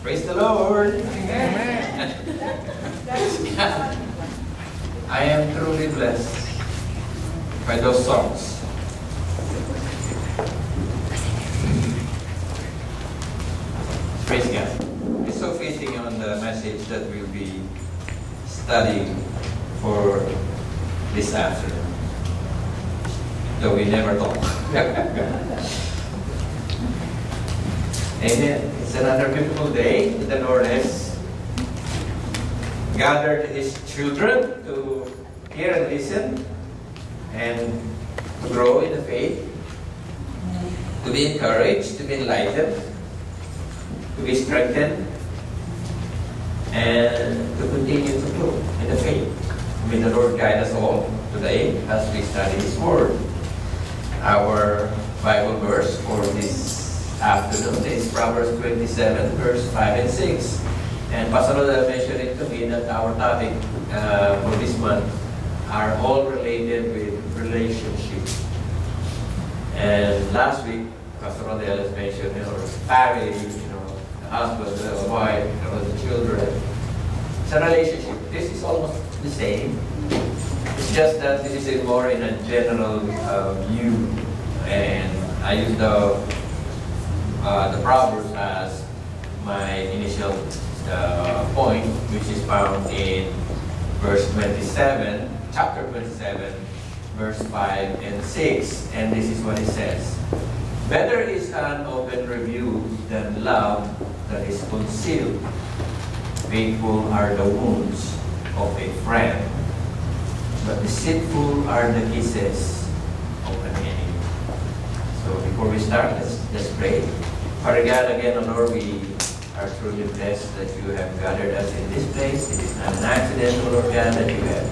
Praise the Lord. Amen. I am truly blessed by those songs. Praise God. It's so fitting on the message that we'll be studying for this afternoon. Though we never talk. Amen. It's another beautiful day that the Lord has gathered His children to hear and listen and to grow in the faith, to be encouraged, to be enlightened, to be strengthened, and to continue to grow in the faith. May the Lord guide us all today as we study His Word. Our Bible verse for this afternoon is Proverbs 27, verse 5 and 6. And Pastor Rodel mentioned it to me that our topic for this month are all related with relationship. And last week, Pastor Rodel has mentioned, family, the husband, the wife, the children. It's a relationship. This is almost the same. It's just that this is more in a general view. And I use the Proverbs as my initial point, which is found in verse 27, chapter 27, verse 5 and 6. And this is what it says. Better is an open rebuke than love that is concealed. Faithful are the wounds of a friend, but deceitful are the kisses of an enemy. So before we start, let's pray. Father God, again, Lord, we are truly blessed that you have gathered us in this place. It is not an accident, Lord God, that you have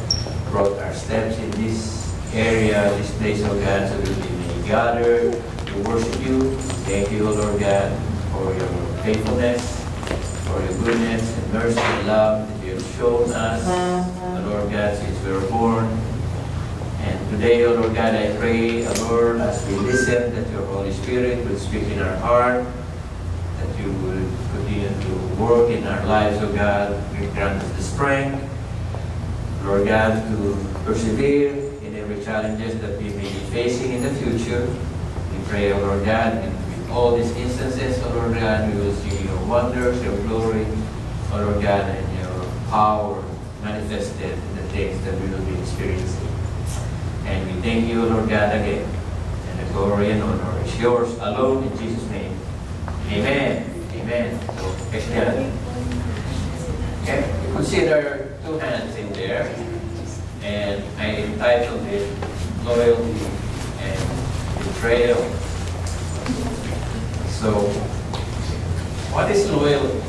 brought our steps in this area, this place, oh God, so that we may gather to worship you. Thank you, Lord God, for your faithfulness, for your goodness and mercy and love that you have shown us, Lord God, since we were born. And today, O Lord God, I pray, Lord, as we listen, that your Holy Spirit will speak in our heart, that you will continue to work in our lives, O God. You grant us the strength, Lord God, to persevere in every challenges that we may be facing in the future. We pray, O Lord God, and with all these instances, O Lord God, we will see your wonders, your glory, O Lord God, and your power manifested in the things that we will be experiencing. And we thank you, Lord God, again. And the glory and honor is yours alone in Jesus' name. Amen. Amen. So, okay. Consider two hands in there. And I entitled it Loyalty and Betrayal. So, what is loyalty?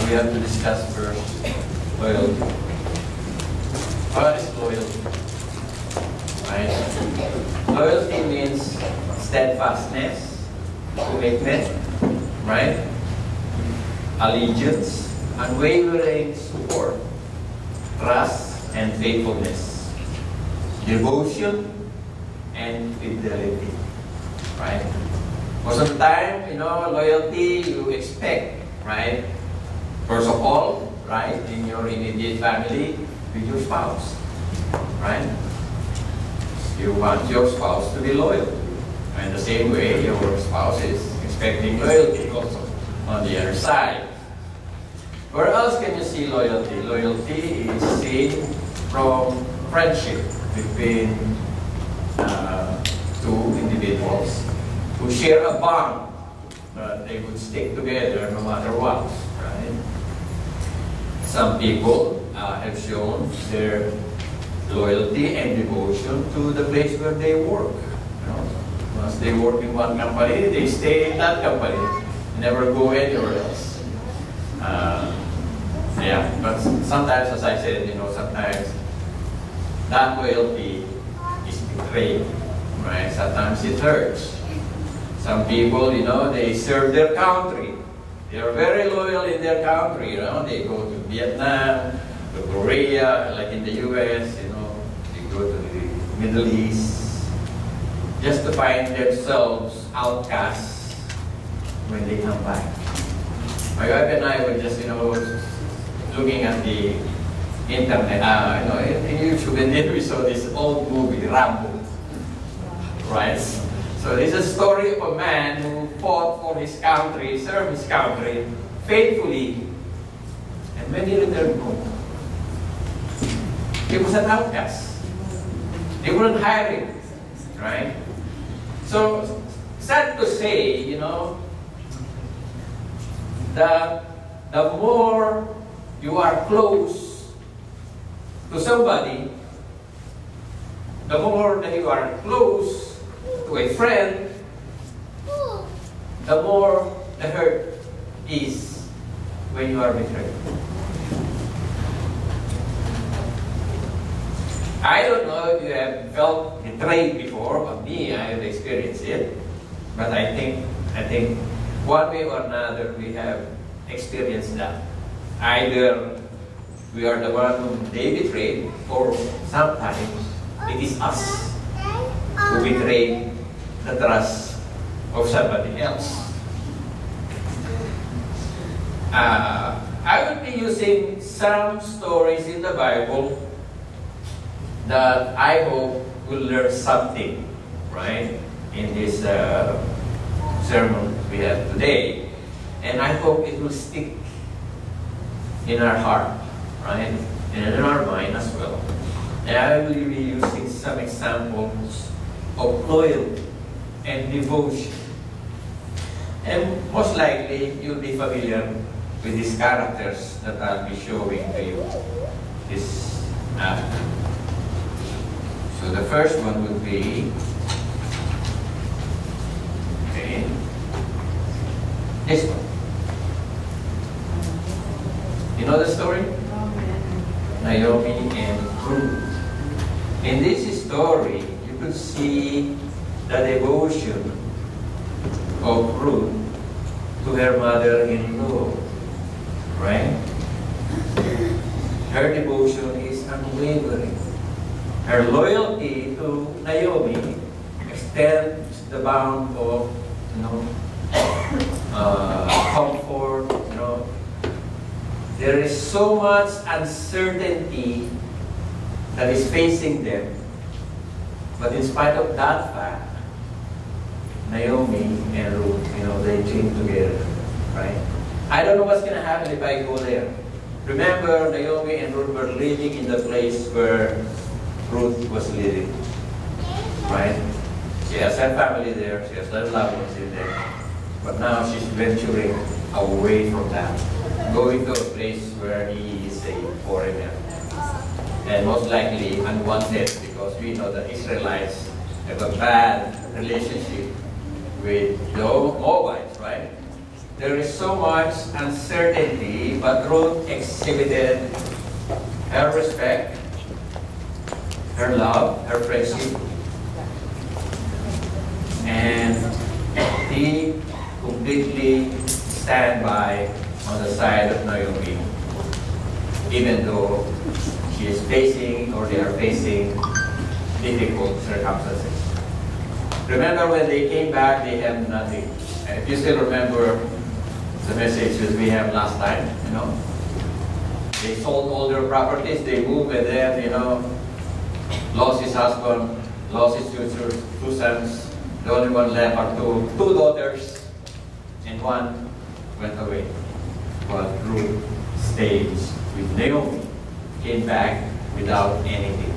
We have to discuss first loyalty. What is loyalty? Right? Loyalty means steadfastness, commitment, right? Allegiance, unwavering support, trust, and faithfulness, devotion, and fidelity, right? Most of the time, loyalty you expect, right? First of all, right, in your immediate family, with your spouse, right? You want your spouse to be loyal to you. And the same way, your spouse is expecting loyalty also on the other side. Where else can you see loyalty? Loyalty is seen from friendship between two individuals who share a bond, but they would stick together no matter what, right? Some people have shown their loyalty and devotion to the place where they work. Once they work in one company, they stay in that company, never go anywhere else. But sometimes, as I said, sometimes that loyalty is betrayed, right? Sometimes it hurts. Some people, they serve their country. They are very loyal in their country, They go to Vietnam, to Korea, like in the U.S., they go to the Middle East, just to find themselves outcasts when they come back. My wife and I were just, looking at the internet, in YouTube, and then we saw this old movie, Rambo, right? So this is a story of a man who fought for his country, served his country faithfully, and when he returned home, he was an outcast. They wouldn't hire him, right? So, sad to say, that the more you are close to somebody, the more that you are close to a friend, the more the hurt is when you are betrayed. I don't know if you have felt betrayed before, but me, I have experienced it. But I think one way or another we have experienced that. Either we are the one whom they betrayed, or sometimes it is us who betray the trust of somebody else. I will be using some stories in the Bible that I hope will learn something, right, in this sermon we have today. And I hope it will stick in our heart, right, and in our mind as well. And I will be using some examples of loyalty and devotion. And most likely, you'll be familiar with these characters that I'll be showing to you this afternoon. So the first one would be, this one. You know the story? Naomi and Ruth. In this story, you could see the devotion of Ruth to her mother-in-law, right? Her devotion is unwavering. Her loyalty to Naomi extends the bound of, comfort. There is so much uncertainty that is facing them, but in spite of that fact, Naomi and Ruth, they came together, right? I don't know what's going to happen if I go there. Remember, Naomi and Ruth were living in the place where Ruth was living, right? She has her family there, she has her loved ones in there, but now she's venturing away from that, going to a place where he is a foreigner, and most likely unwanted, because we know the Israelites have a bad relationship with the Moabites, right? There is so much uncertainty, but Ruth exhibited her respect, her love, her friendship, and he completely stand by on the side of Naomi, even though she is facing, or they are facing, difficult circumstances. Remember, when they came back, they had nothing. And if you still remember the message that we had last time, they sold all their properties, they moved, and then, lost his husband, lost his two sons. The only one left are two daughters, and one went away. But Ruth stayed with Naomi, came back without anything.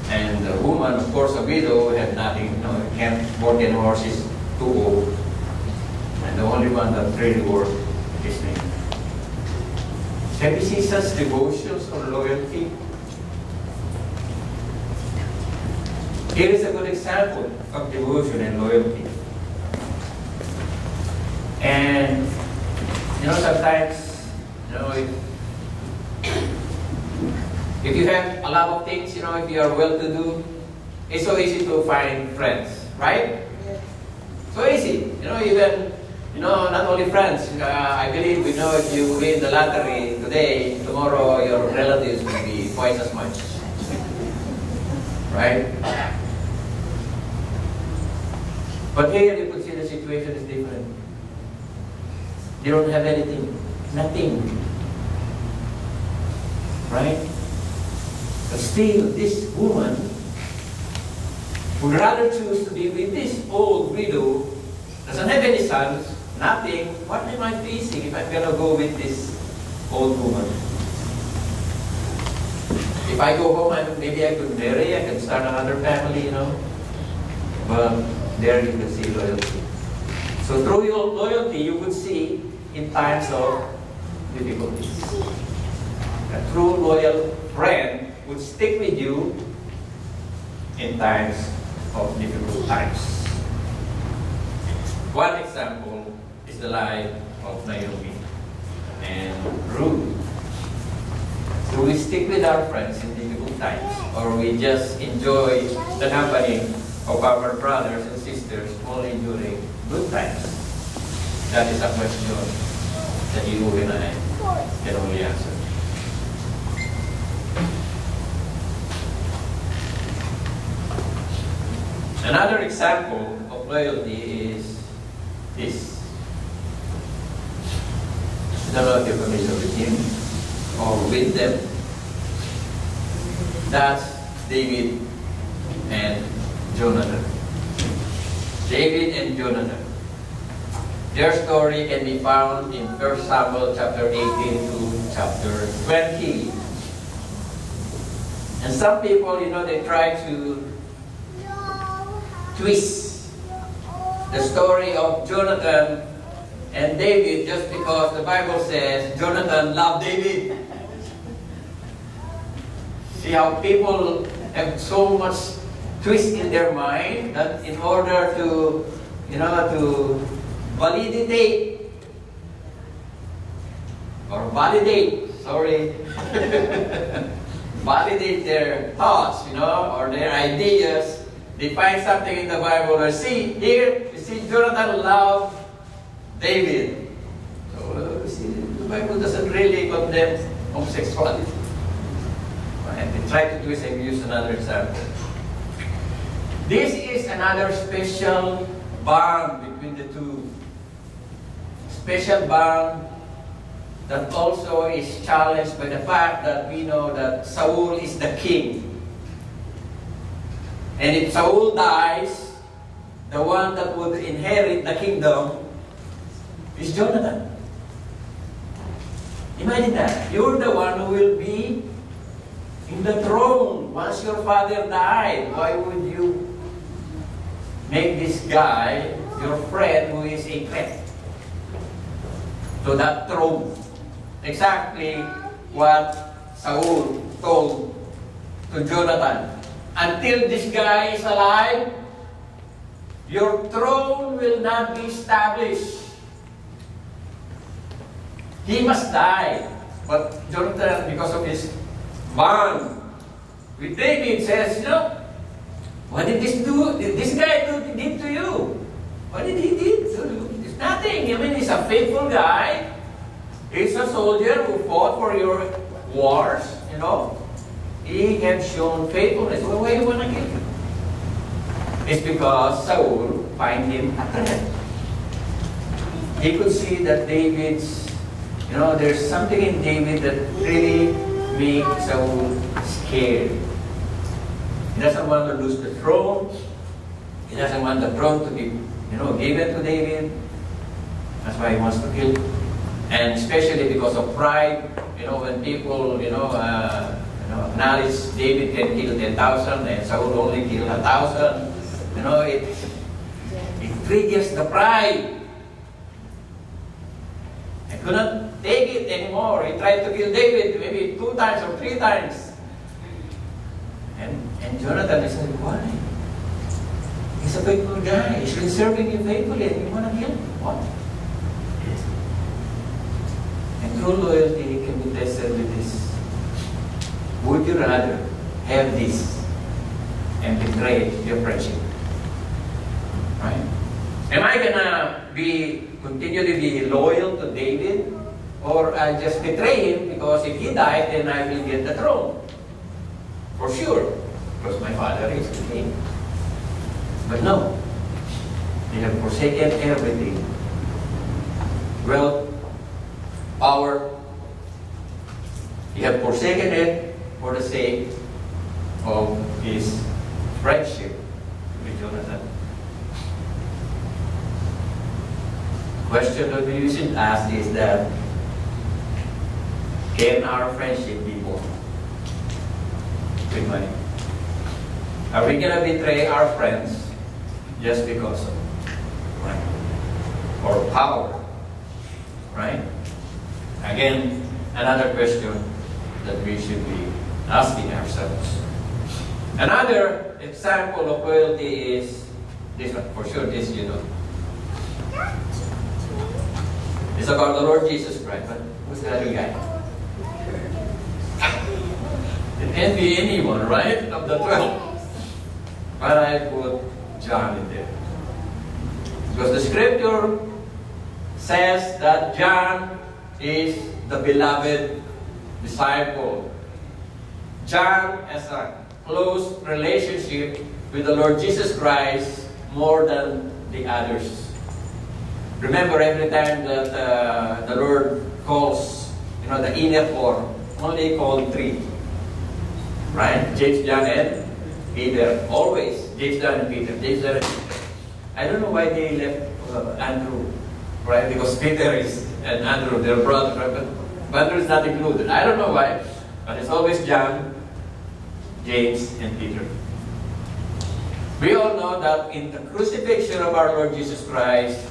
And the woman, of course, a widow, had nothing, can't work anymore, she's too old. And the only one that really worked is Naomi. Have you seen such devotions or loyalty? Here is a good example of devotion and loyalty. And, sometimes, if you have a lot of things, if you are well-to-do, it's so easy to find friends, right? So easy. Even, not only friends. I believe, if you win the lottery today, tomorrow your relatives will be twice as much. Right? But here you could see the situation is different. They don't have anything. Nothing. Right? But still, this woman would rather choose to be with this old widow, doesn't have any sons, nothing. What am I facing if I'm going to go with this old woman? If I go home, maybe I could marry, I can start another family, you know. But there you can see loyalty. So through your loyalty, you would see in times of difficulties. A true loyal friend would stick with you in times of difficult times. One example is the life of Naomi and Ruth. Do we stick with our friends in difficult times, or we just enjoy the company of our brothers and sisters only during good times? That is a question that you and I can only answer. Another example of loyalty is this. I don't know if you're familiar with him or with them. That's David and Jonathan. David and Jonathan. Their story can be found in 1 Samuel chapter 18 to chapter 20. And some people, you know, they try to twist the story of Jonathan and David just because the Bible says Jonathan loved David. See how people have so much twist in their mind that in order to, you know, to validate their thoughts, you know, or their ideas. They find something in the Bible, or see here, you see Jonathan loved David. So see, the Bible doesn't really condemn homosexuality. And they try to twist and use another example. This is another special bond between the two. Special bond that also is challenged by the fact that we know that Saul is the king. And if Saul dies, the one that would inherit the kingdom is Jonathan. Imagine that. You're the one who will be in the throne once your father died. Why would you make this guy your friend who is a threat to that throne? Exactly what Saul told to Jonathan. Until this guy is alive, your throne will not be established. He must die. But Jonathan, because of his bond with David, says, you know, what did this guy did to you? What did he do to you? It's nothing. I mean, he's a faithful guy. He's a soldier who fought for your wars, you know. He has shown faithfulness. Well, why do you want to kill him? It's because Saul find him a threat. He could see that David's, you know, there's something in David that really makes Saul scared. He doesn't want to lose the throne. He doesn't want the throne to be, you know, given to David. That's why he wants to kill him. And especially because of pride, you know, when people, acknowledge David can kill 10,000 and Saul only kill 1,000. You know, it triggers the pride. I couldn't take it anymore. He tried to kill David maybe 2 times or 3 times. And Jonathan is like, why? He's a faithful guy. He's been serving you faithfully and you want to kill him? What? And true loyalty can be tested with this. Would you rather have this and betray your friendship? Right? Am I gonna continue to be loyal to David, or I just betray him because if he died, then I will get the throne for sure, because my father is the king? But no, they have forsaken everything. Well, forsaken it for the sake of his friendship with Jonathan. Question that we should ask is that, can our friendship be bought with money? Are we going to betray our friends just because of money or power? Right? Again, another question that we should be asking ourselves. Another example of loyalty is this one. For sure, this you know. It's about the Lord Jesus Christ. But who's the other guy? It can't be anyone, right? Of the 12. But I put John in there. Because the scripture says that John is the beloved disciple. John has a close relationship with the Lord Jesus Christ more than the others. Remember, every time that the Lord calls, the inner four, only called 3. Right? James, John, and Peter. Always James, John, and Peter. James, John, and Peter. I don't know why they left Andrew. Right? Because Peter and Andrew, they're brothers. Right? But Andrew is not included. I don't know why. But it's always John, James, and Peter. We all know that in the crucifixion of our Lord Jesus Christ,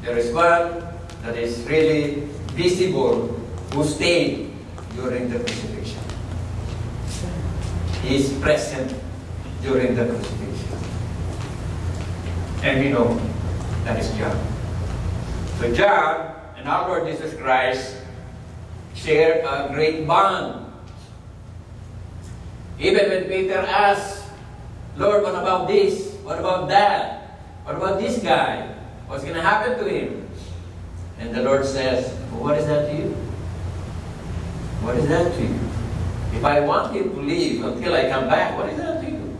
there is one that is really visible who stayed during the crucifixion. He is present during the crucifixion. And we know that is John. So John and our Lord Jesus Christ shared a great bond. Even when Peter asked, Lord, what about this? What about that? What about this guy? What's going to happen to him? And the Lord says, well, what is that to you? What is that to you? If I want him to leave until I come back, what is that to you?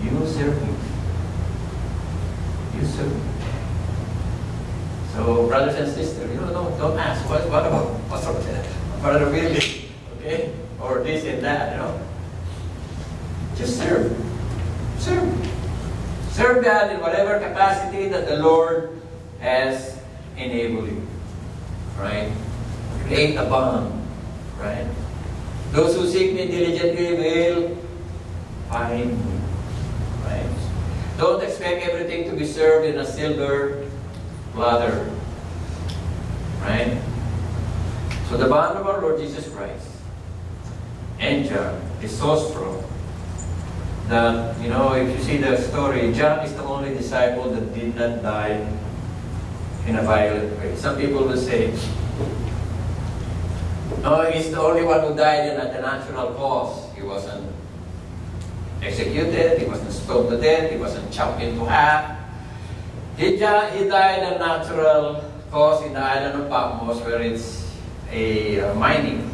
You serve him. You serve him. So, brothers and sisters, don't ask, what about Pastor Brother Billy? Okay? Or this and that, Just serve. Serve. Serve God in whatever capacity that the Lord has enabled you. Right? Create a bond. Right? Those who seek me diligently will find me. Right? Don't expect everything to be served in a silver platter. Right? So the bond of our Lord Jesus Christ and John is so strong that, if you see the story, John is the only disciple that did not die in a violent way. Some people will say, no, he's the only one who died in a natural cause. He wasn't executed, he wasn't stoned to death, he wasn't chopped into half. He died a natural cause in the island of Patmos, where it's a mining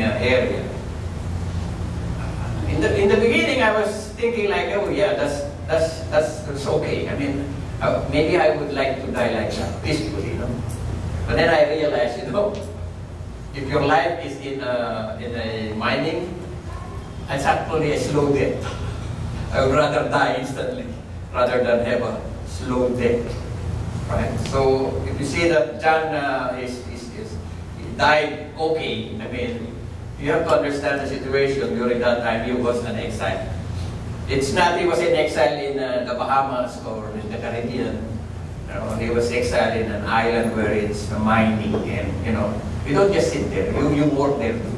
area. In the beginning, I was thinking like, oh yeah, that's okay. I mean, maybe I would like to die like that, peacefully, But then I realized, if your life is in a mining, it's actually a slow death. I would rather die instantly rather than have a slow death, right? So if you see that John he died okay, I mean, you have to understand the situation during that time. He was an exile. It's not he was in exile in the Bahamas or in the Caribbean. He was exiled in an island where it's mining, and you don't just sit there. You work there too.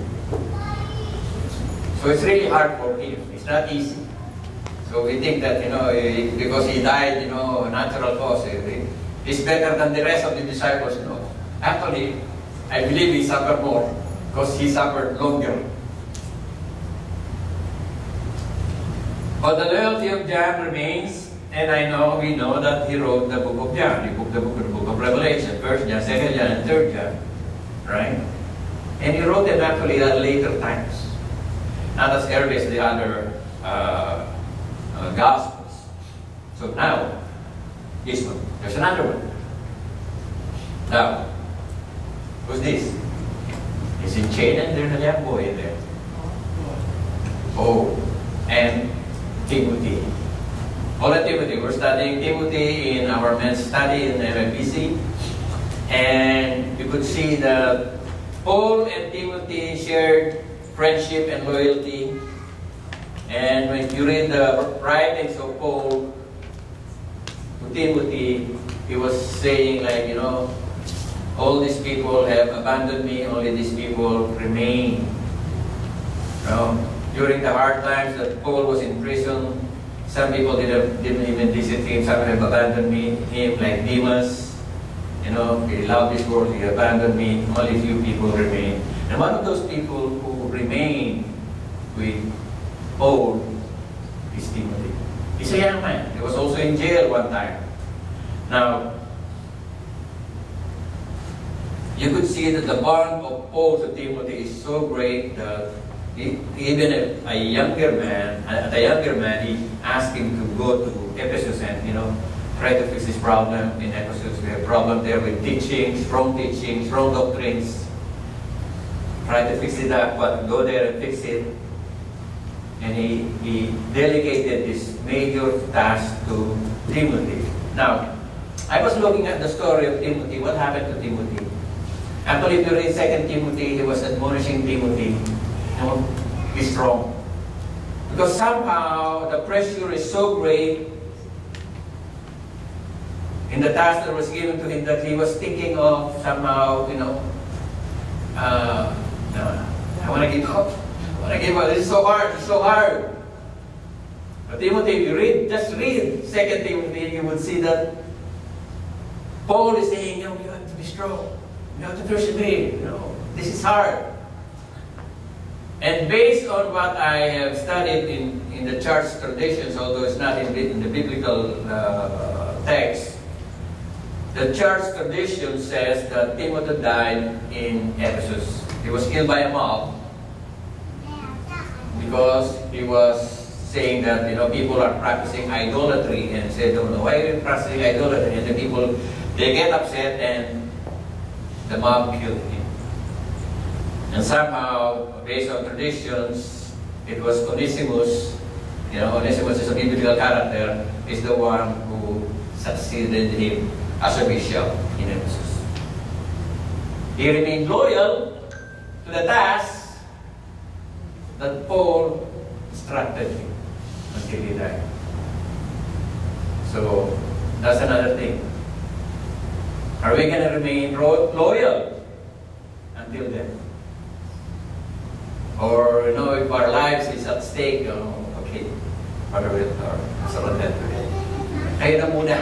So it's really hard for him. It's not easy. So we think that because he died, natural cause, he's better than the rest of the disciples. Actually, I believe he suffered more, because he suffered longer. But the loyalty of John remains, and we know that he wrote the book of John, the book of Revelation, 1 John, 2 John, and 3 John, right? And he wrote them actually at later times, not as early as the other Gospels. So now, this one. There's another one. Now, who's this? He's in chain and there's a young boy in there. Oh, and Timothy. Paul and Timothy. We're studying Timothy in our men's study in MFBC. And you could see that Paul and Timothy shared friendship and loyalty. And when you read the writings of Paul to Timothy, he was saying like, you know, all these people have abandoned me, only these people remain. You know, during the hard times that Paul was in prison, some people didn't even visit him, some have abandoned him, like Demas. You know, he loved this world, he abandoned me, only few people remain. And one of those people who remained with Paul is Timothy. He's a young man. He was also in jail one time. Now, you could see that the bond of Paul to Timothy is so great that even a younger man, he asked him to go to Ephesus and, you know, try to fix this problem in Ephesus. We have a problem there with teachings, wrong doctrines. Try to fix it up, but go there and fix it. And he delegated this major task to Timothy. Now, I was looking at the story of Timothy. What happened to Timothy? Actually, during 2 Timothy, he was admonishing Timothy, you know, be strong. Because somehow the pressure is so great in the task that was given to him that he was thinking of somehow, you know, I want to give up. This is so hard. But Timothy, if you just read 2 Timothy, you would see that Paul is saying, you know, you have to be strong. You have to persevere. You know, this is hard. And based on what I have studied in the church traditions, although it's not in the biblical text, the church tradition says that Timothy died in Ephesus. He was killed by a mob because he was saying that, you know, people are practicing idolatry, and said, don't know why you're practicing idolatry, and the people, they get upset and the mob killed him. And somehow, based on traditions, it was Onesimus. You know, Onesimus is a biblical character, is the one who succeeded him as a bishop in Ephesus. He remained loyal to the task that Paul instructed him until he died. So, that's another thing. Are we going to remain loyal until then? Or, you know, if our lives is at stake, you know, okay, Father will surrender today. Kaya na muna.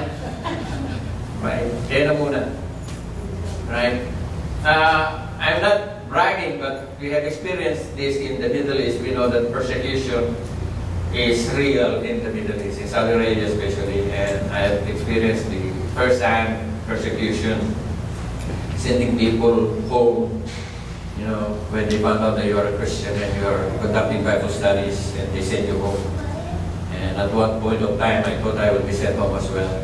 Right? Kaya na muna. Right? I'm not bragging, but we have experienced this in the Middle East. We know that persecution is real in the Middle East, in Saudi Arabia especially, and I have experienced the first-hand persecution, sending people home, you know, when they found out that you are a Christian and you are conducting Bible studies, and they send you home. And at one point of time, I thought I would be sent home as well.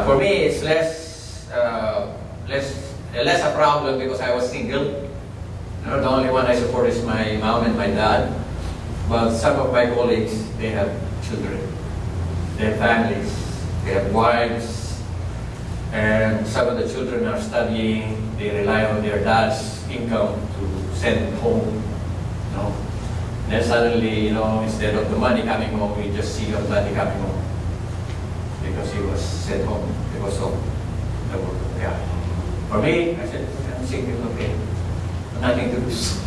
For me, it's less a problem because I was single. You know, the only one I support is my mom and my dad. But some of my colleagues, they have children, they have families, they have wives, and some of the children are studying. They rely on their dad's income to send home. You know, then suddenly, you know, instead of the money coming home, we just see your daddy coming home because he was sent home because of the work of God. For me, I said, I'm single, okay, nothing to lose.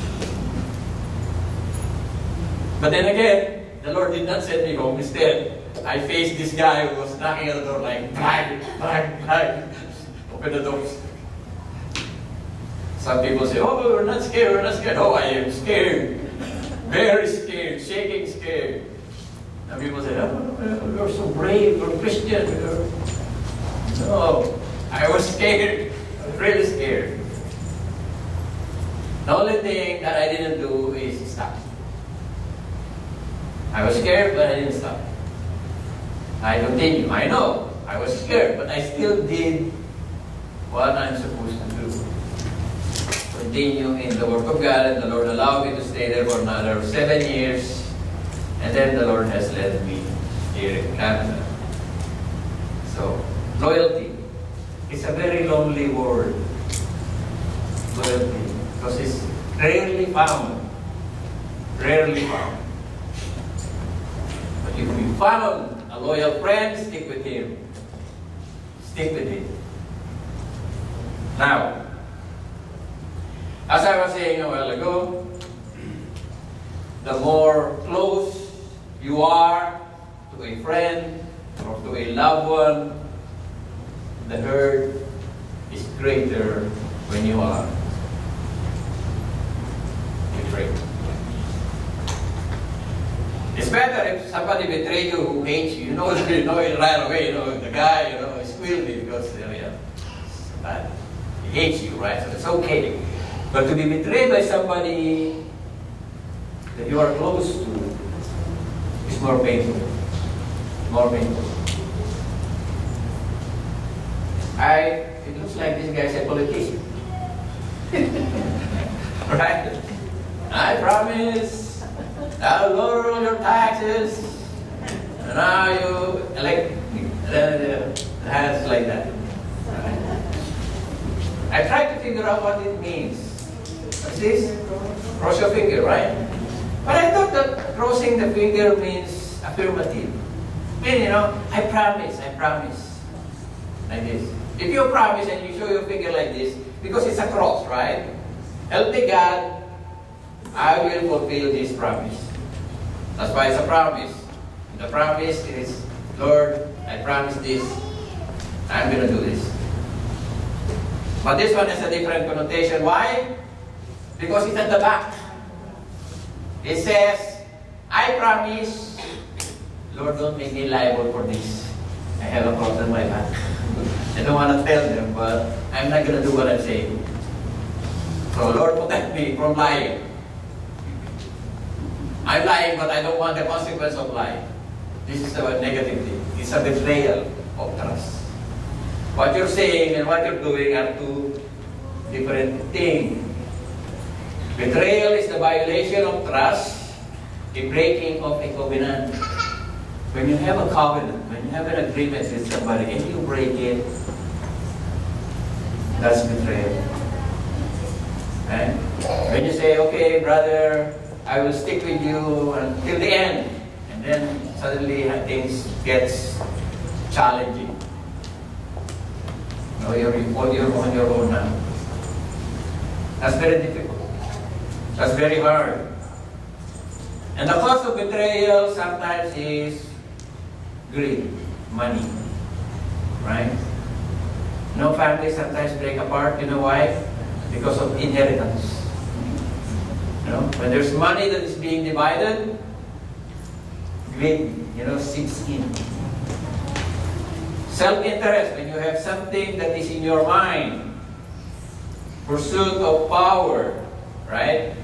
But then again, the Lord did not send me home. Instead, I faced this guy who was knocking at the door like, bang, bang, bang. Open the doors. Some people say, oh, we're not scared, we're not scared. Oh, I am scared. Very scared, shaking scared. And people say, oh, you're so brave, you're Christian. No, I was scared. I was really scared. The only thing that I didn't do is stop. I was scared, but I didn't stop. I continued. I know I was scared, but I still did what I'm supposed to do. continue in the work of God, and the Lord allowed me to stay there for another 7 years. And then the Lord has led me here in Canada. So, loyalty. It's a very lonely word. Loyalty. Because it's rarely found. Rarely found. But if you found a loyal friend, stick with him. Stick with him. Now, as I was saying a while ago, the more close you are to a friend or to a loved one, the hurt is greater when you are betrayed. It's better if somebody betrays you who hates you. You know it right away. The guy, is squealing because he hates you, right? So it's okay. But to be betrayed by somebody that you are close to is more painful. More painful. It looks like this guy is a politician. Right? I promise I'll lower all your taxes. And now you elect me. It's like that. Right? I tried to figure out what it means. What's this? Cross your finger, right? But I thought that crossing the finger means affirmative. Meaning, I promise. Like this. If you promise and you show your finger like this, because it's a cross, right? Help me God, I will fulfill this promise. That's why it's a promise. The promise is, Lord, I promise this. I'm going to do this. But this one has a different connotation. Why? Because it's at the back. It says, I promise, Lord, don't make me liable for this. I have a cross on my back. I don't want to tell them, but I'm not going to do what I'm saying. So, Lord, protect me from lying. I'm lying, but I don't want the consequence of lying. This is a negative thing. It's a betrayal of trust. What you're saying and what you're doing are two different things. Betrayal is the violation of trust, the breaking of a covenant. When you have a covenant, when you have an agreement with somebody and you break it, that's betrayal. Right? When you say, okay, brother, I will stick with you until the end, and then suddenly things get challenging. You're on your own now. That's very difficult. That's very hard. And the cause of betrayal sometimes is greed, money, right? Families sometimes break apart. You know why? Because of inheritance. When there's money that is being divided, greed, sits in. Self-interest, when you have something that is in your mind, pursuit of power, right?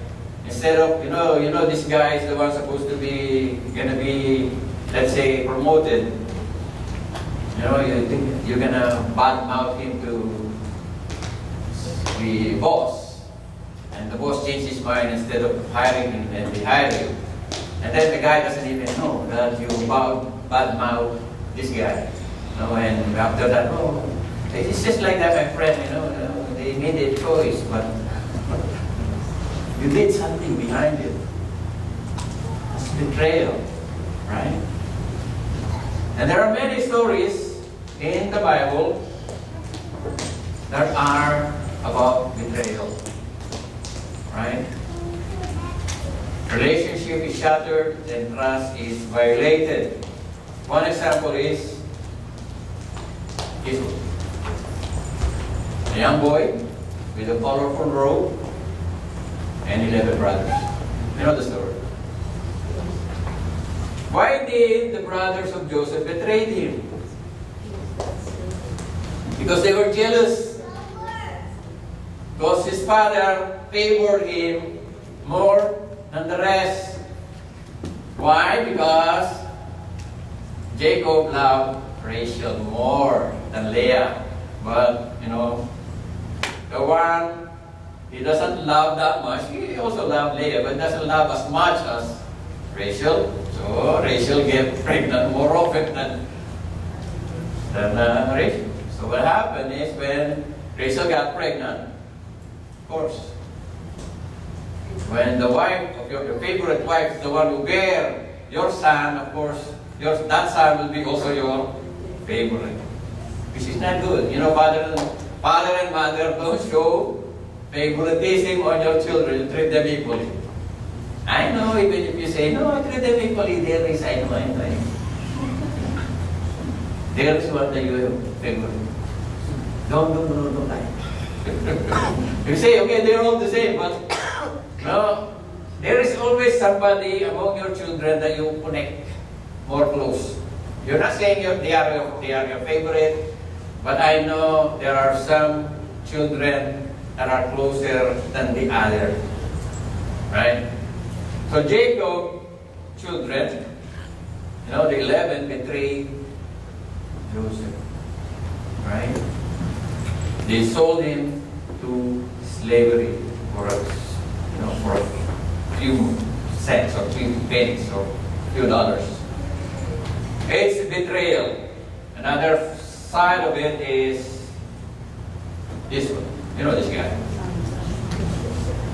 Instead of, this guy is the one supposed to be, gonna be, let's say, promoted. You think you're gonna badmouth him to the boss. And the boss changed his mind, instead of hiring him, then they hire you. And then the guy doesn't even know that you badmouth this guy. And after that, it's just like that, my friend, they made a choice, but you did something behind it. It's betrayal, right? And there are many stories in the Bible that are about betrayal, right? Relationship is shattered and trust is violated. One example is Jesus. A young boy with a colorful robe and 11 brothers. You know the story. Why did the brothers of Joseph betray him? Because they were jealous. Because his father favored him more than the rest. Why? Because Jacob loved Rachel more than Leah. But, the one He doesn't love that much. He also loved Leah, but doesn't love as much as Rachel. So Rachel gets pregnant more often than Rachel. So what happened is when Rachel got pregnant, of course, when the wife of your favorite wife is the one who bear your son, of course, that son will be also your favorite. Which is not good. You know, father and mother don't show favoritism on your children. You treat them equally. I know, even if you say, no, I treat them equally, there is, I know. There is what you favorite. Don't lie. You say, okay, they're all the same, but no, there is always somebody among your children that you connect more close. You're not saying they are your favorite, but I know there are some children that are closer than the other. Right? So Jacob, children, the 11 betrayed Joseph. Right? They sold him to slavery for a few cents or few pennies or few dollars. It's betrayal. Another side of it is this one. You know this guy.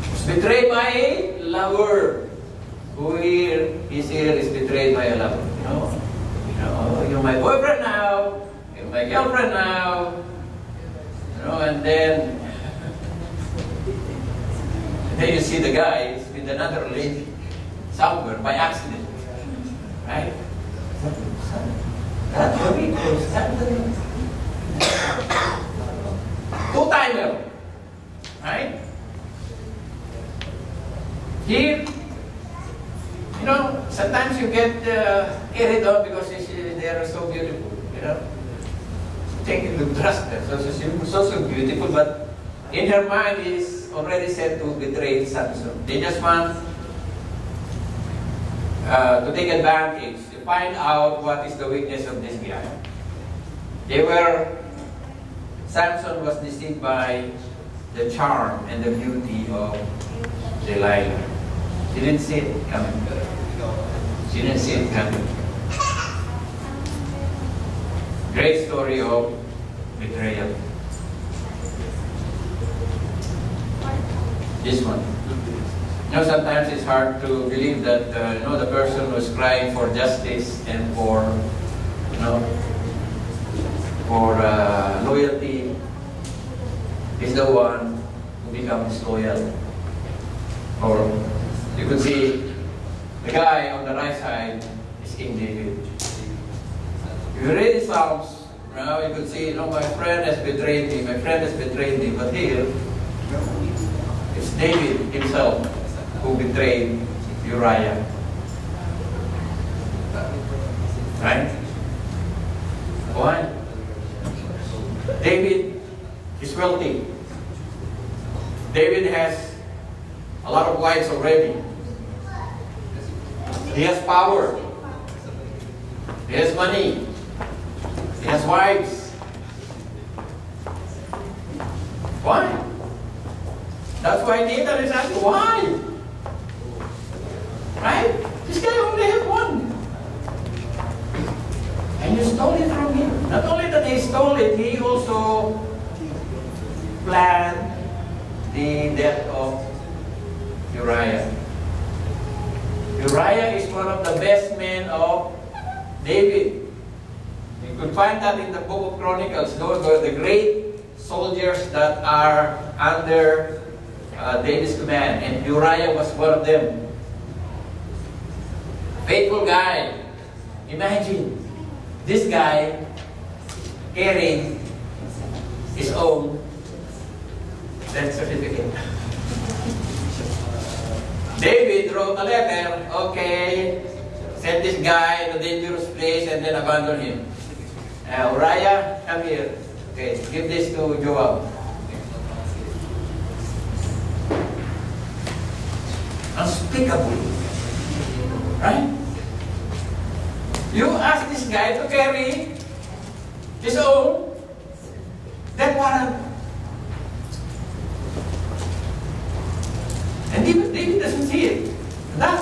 He's betrayed by a lover. Who is here is betrayed by a lover. You're my boyfriend now. You're my girlfriend now. And then you see the guy with another lady somewhere by accident. Right? Two-timer. Right? Here, sometimes you get carried on because they are so beautiful, Think you trust them. So beautiful, but in her mind is already said to betray Samson. They just want to take advantage, to find out what is the weakness of this guy. Samson was deceived by the charm and the beauty of Delilah. She didn't see it coming. Great story of betrayal. This one. Sometimes it's hard to believe that the person who's crying for justice and for loyalty is the one who becomes loyal. Or you could see the guy on the right side is King David. If you read the Psalms, you could see, my friend has betrayed me, but here, it's David himself who betrayed Uriah. Right? Why? David is wealthy. David has a lot of wives already. He has power. He has money. He has wives. Why? That's why Nathan is asking, why? Right? This guy only had one. And you stole it from him. Not only that he stole it, he also planned the death of Uriah. Uriah is one of the best men of David. You could find that in the book of Chronicles. Those were the great soldiers that are under David's command. And Uriah was one of them. Faithful guy. Imagine this guy carrying his own death certificate. David wrote a letter, okay, send this guy to a dangerous place and then abandon him. Uriah, come here. Okay, give this to Joab. Unspeakable. Right? You ask this guy to carry his own death warrant.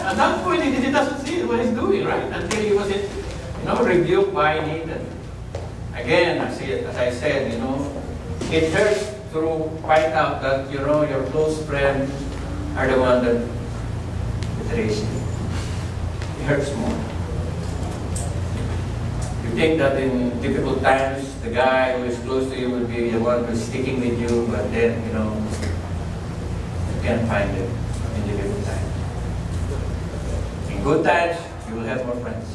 At that point, he doesn't see what he's doing, right? Until he was, rebuked by Nathan. Again, as I said, it hurts to find out that, your close friends are the one that betrays you. It hurts more. You think that in difficult times, the guy who is close to you will be the one who's sticking with you, but then, you can't find it in difficult times. In good times, you will have more friends.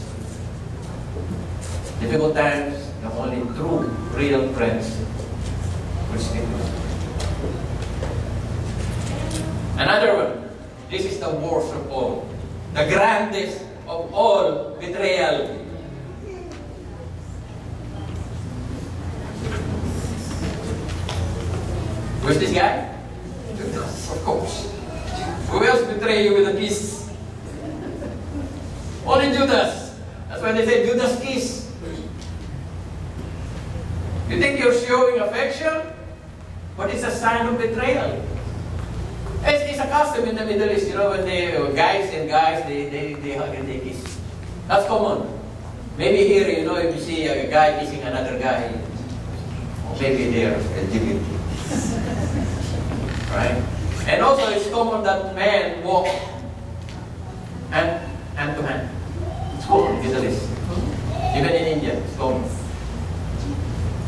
Difficult times, the only true, real friends will stick with you. Another one. This is the worst of all. The grandest of all betrayal. Who's this guy? Judas, of course. Who else betray you with a kiss? Only Judas. That's why they say Judas kiss. You think you're showing affection? But it's a sign of betrayal. It's a custom in the Middle East, when guys, they hug and they kiss. That's common. Maybe here, if you see a guy kissing another guy, maybe they're LGBT. Right? And also, it's common that men walk hand to hand. It's common in the Middle East. Even in India, it's common.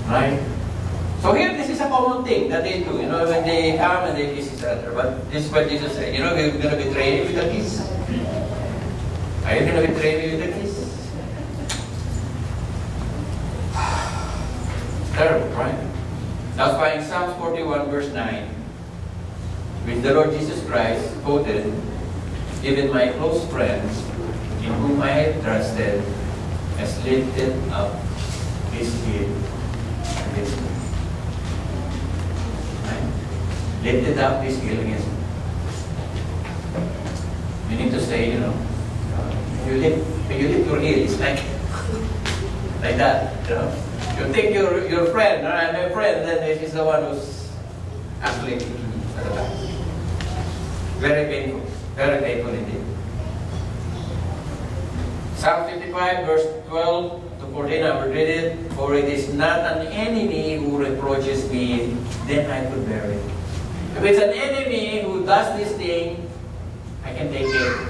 Right? So here, this is a common thing that they do, when they come and they kiss each other. But this is what Jesus said, we're going to betray you with a kiss. Are you going to betray me with a kiss? Terrible, right? That's why in Psalms 41 verse 9, which the Lord Jesus Christ quoted, even my close friends, in whom I have trusted, has lifted up his head against me. Lifted up his heel against me. You need to say, you lift your heel, it's like that, You think your friend, I'm a friend, then this is the one who's actually at the back. Very painful indeed. Psalm 55 verse 12 to 14, I will read it. For it is not an enemy who reproaches me, then I could bear it. If it's an enemy who does this thing, I can take it.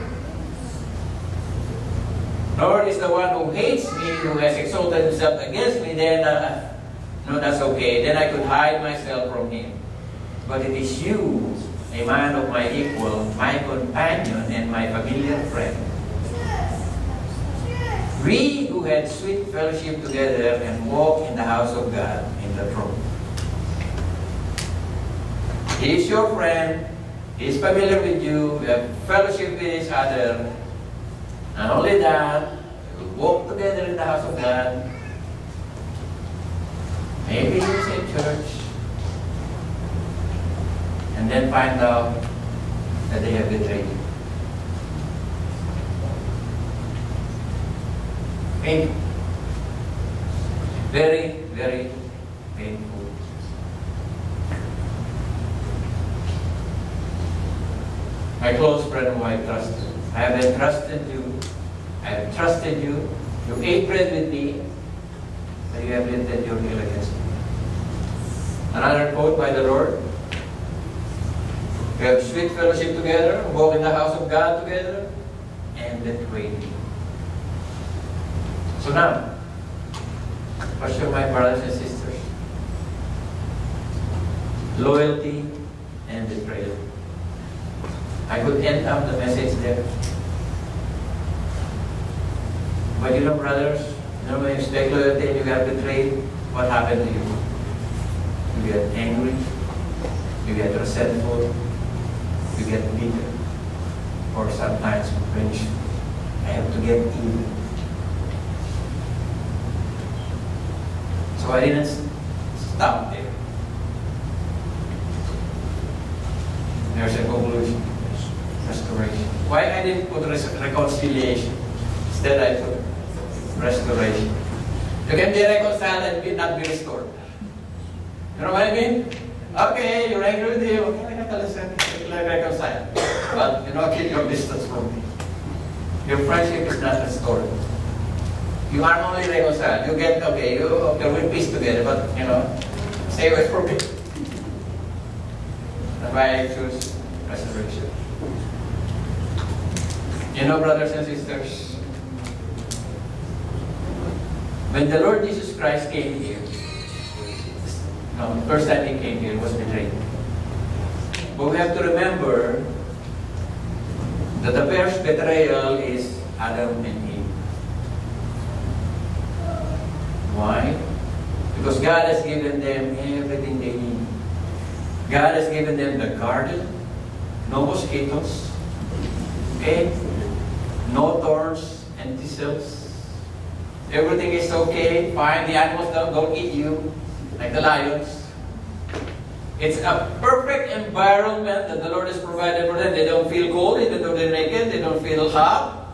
Nor is the one who hates me, who has exalted himself against me, then, no, that's okay. Then I could hide myself from him. But it is you, a man of my equal, my companion, and my familiar friend. We who had sweet fellowship together and walked in the house of God in the throne. He is your friend. He is familiar with you. We have fellowship with each other. Not only that, we walk together in the house of God. Maybe in the same church. And then find out that they have betrayed you. Painful. Very, very painful. My close friend whom I trusted. I have entrusted you. I have trusted you. You ate bread with me, but you have lifted your heel against me. Another quote by the Lord. We have sweet fellowship together, walk in the house of God together, and betray me. So now, question my brothers and sisters. Loyalty and betrayal. I could end up the message there. But brothers, when you stay loyalty and you get betrayed, what happened to you? You get angry, you get resentful, you get bitter, or sometimes vengeful. I have to get even. So I didn't stop there. There's a conclusion. Restoration. Why I didn't put reconciliation? Instead I put restoration. You can be reconciled and not be restored. You know what I mean? Okay, you're angry with you. Okay, I can reconcile. But keep your distance from me. your friendship is not restored. You are only reconciled. You get, okay, you will peace together, but, stay away from it. That's why I choose resurrection. Brothers and sisters, when the Lord Jesus Christ came here, the first time He came here, He was betrayed. But we have to remember that the first betrayal is Adam and Eve. Why? Because God has given them everything they need. God has given them the garden, no mosquitoes, okay? No thorns and thistles. Everything is okay, fine. The animals don't eat you, like the lions. It's a perfect environment that the Lord has provided for them. They don't feel cold, even though they're naked. They don't feel hot.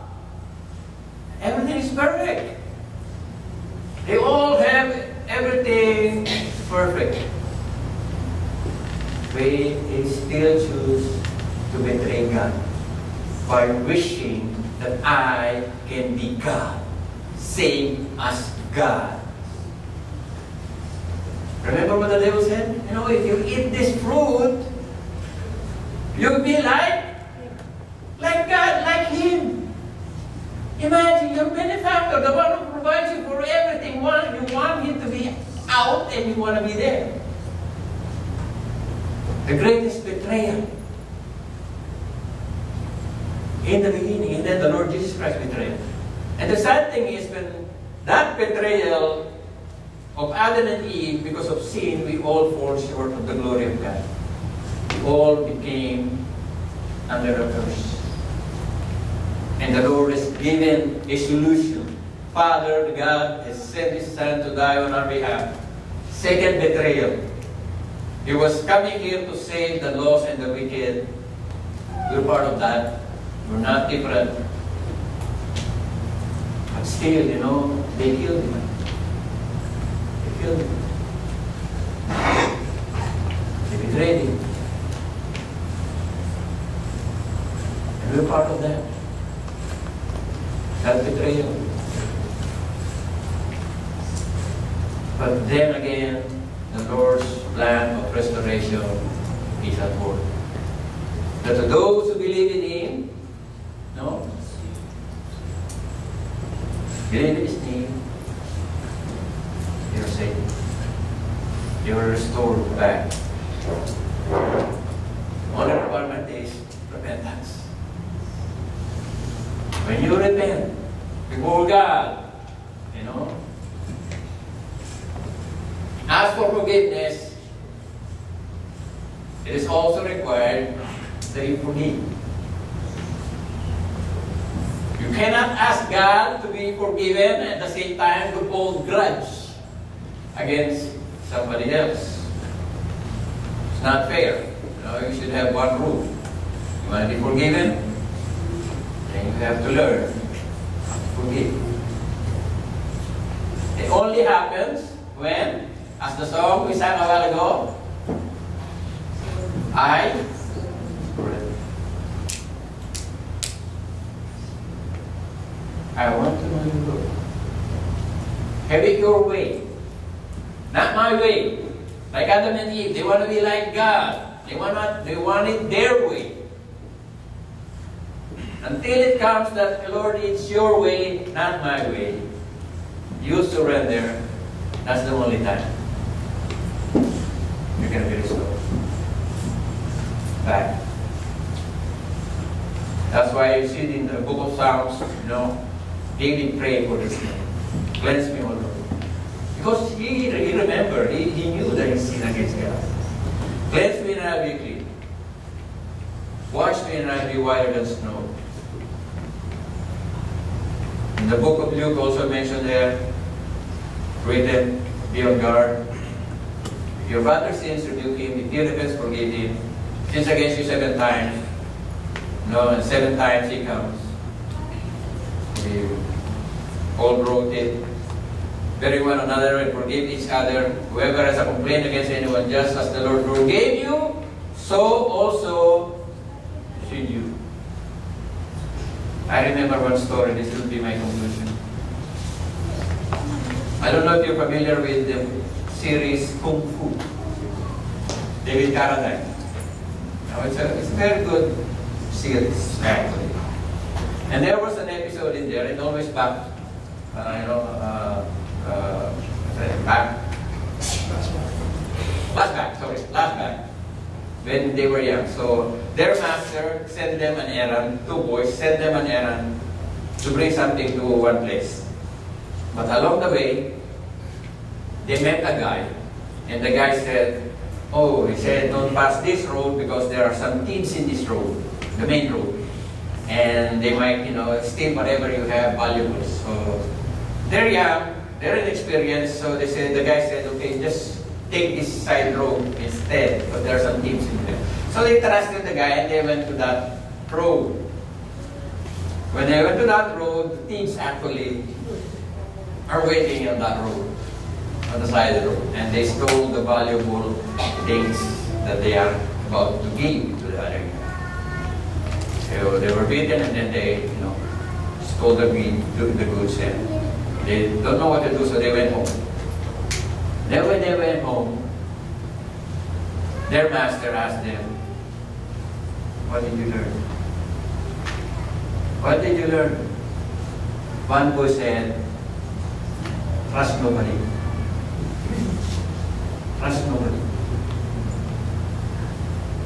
Everything is perfect. They all have everything perfect. They still choose to betray God by wishing that I can be God, same as God. Remember what the devil said? If you eat this fruit, you'll be like God, like Him. Imagine your benefactor, the one who provides you for everything. You want Him to be out and you want to be there. The greatest betrayal in the beginning, and then the Lord Jesus Christ betrayed. And the sad thing is, when that betrayal of Adam and Eve, because of sin, we all fall short of the glory of God. We all became under a curse. And the Lord has given a solution. Father, God has sent His Son to die on our behalf. Second betrayal. He was coming here to save the lost and the wicked. We're part of that. We're not different. But still, they killed Him. They killed Him. They betrayed Him. And we're part of that. That betrayal. But then again, the Lord's plan of restoration is at work. That to those who believe in Him, believe in His name, they are saved. They are restored back. Only requirement is repentance. When you repent before God, ask for forgiveness, it is also required that you forgive. You cannot ask God to be forgiven and at the same time to hold grudge against somebody else. It's not fair. You should have one rule. You want to be forgiven? Then you have to learn to forgive. It only happens when, as the song we sang a while ago, I want to know your will. Have it your way. Not my way. Like Adam and Eve, they want to be like God. They want it their way. Until it comes that, Lord, it's your way, not my way. You surrender. That's the only time you're going to be restored back. That's why you see in the book of Psalms, David prayed for this man. Cleanse me, O Lord. Because he remembered, he knew that he sinned against God. Cleanse me and I will be clean. Wash me and I will be whiter than snow. In the book of Luke also mentioned there, written, be on guard. If your brother sins, rebuke him. If he repents, forgive him. Sins against you 7 times. And 7 times he comes. Paul wrote it. Bearing one another and forgive each other. Whoever has a complaint against anyone, just as the Lord forgave you, so also should you. I remember one story, this will be my conclusion. I don't know if you're familiar with the series Kung Fu. David Carradine. Now, it's a very good series, actually. And there was an episode in there, it always back, flashback, when they were young. So their master sent them an errand, two boys sent them an errand to bring something to one place. But along the way, they met a guy, and the guy said, oh, he said, don't pass this road because there are some thieves in this road, the main road. And they might, steal whatever you have, valuables. So they're young, they're inexperienced, so they said, the guy said, okay, just take this side road instead, because there are some thieves in there. So they trusted the guy and they went to that road. When they went to that road, the thieves actually are waiting on that road, on the side of the road, and they stole the valuable things that they are about to give to the other guy. So they were beaten, and then they, stole the goods, and they don't know what to do, so they went home. Then when they went home, their master asked them, what did you learn? What did you learn? One boy said, trust nobody. Trust nobody.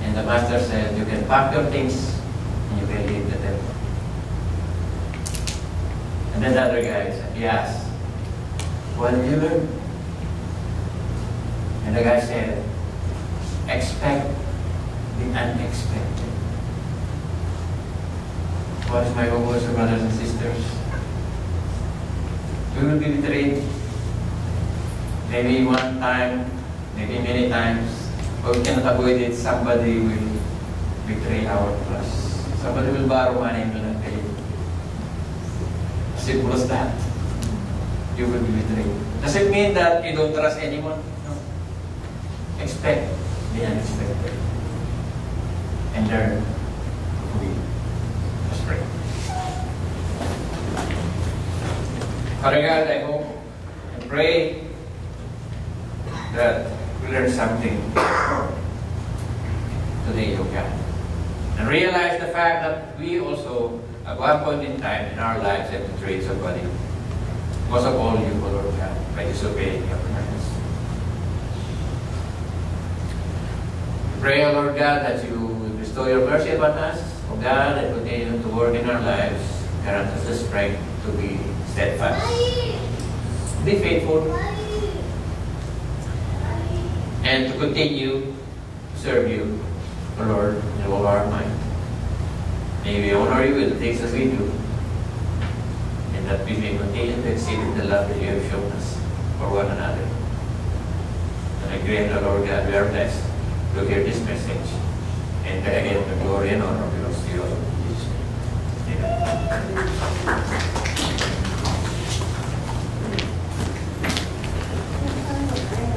And the master said, you can pack your things and you can leave the temple. And then the other guy said, he asked, what did you learn? And the guy said, expect the unexpected. What is my proposal, brothers and sisters? We will be betrayed. Maybe one time, maybe many times, but we cannot avoid it. Somebody will betray our trust. Somebody will borrow money and will not pay. Simple as that. You will be betrayed. Does it mean that you don't trust anyone? No. Expect the unexpected. And learn to be. Let's pray. Father God, I hope and pray that we learn something today, O God. And realize the fact that we also, at one point in time in our lives, have betrayed somebody. Because of all you, O Lord God, by disobeying your commands. Pray, O Lord God, that you will bestow your mercy upon us, O God, and continue to work in our lives. Grant us the strength to be steadfast. Be faithful. And to continue to serve you, O Lord, in all our might. May we honor you with the things that we do, and that we may continue to exhibit the love that you have shown us for one another. And again, O Lord God, we are blessed to hear this message. And again, the glory and honor belongs to you, O Lord. Amen.